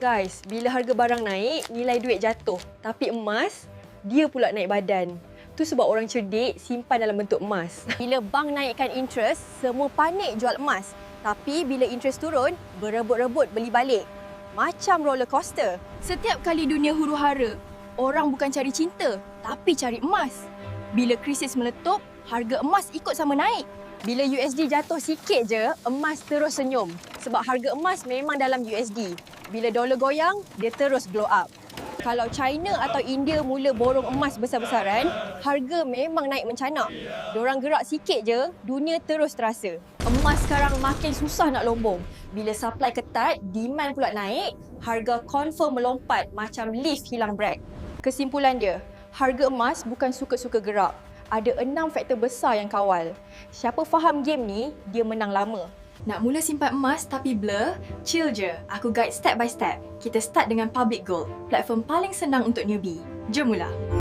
Guys, bila harga barang naik, nilai duit jatuh. Tapi emas, dia pula naik badan. Tu sebab orang cerdik simpan dalam bentuk emas. Bila bank naikkan interest, semua panik jual emas. Tapi bila interest turun, berebut-rebut beli balik. Macam roller coaster. Setiap kali dunia huru-hara, orang bukan cari cinta, tapi cari emas. Bila krisis meletup, harga emas ikut sama naik. Bila USD jatuh sikit je, emas terus senyum. Sebab harga emas memang dalam USD. Bila dolar goyang, dia terus blow up. Kalau China atau India mula borong emas besar-besaran, harga memang naik mencanak. Diorang gerak sikit je, dunia terus terasa. Emas sekarang makin susah nak lombong. Bila supply ketat, demand pula naik, harga confirm melompat macam lift hilang brek. Kesimpulan dia, harga emas bukan suka-suka gerak. Ada 6 faktor besar yang kawal. Siapa faham game ni, dia menang lama. Nak mula simpan emas tapi blur? Chill je, aku guide step by step. Kita start dengan Public Gold, platform paling senang untuk newbie. Jom mula.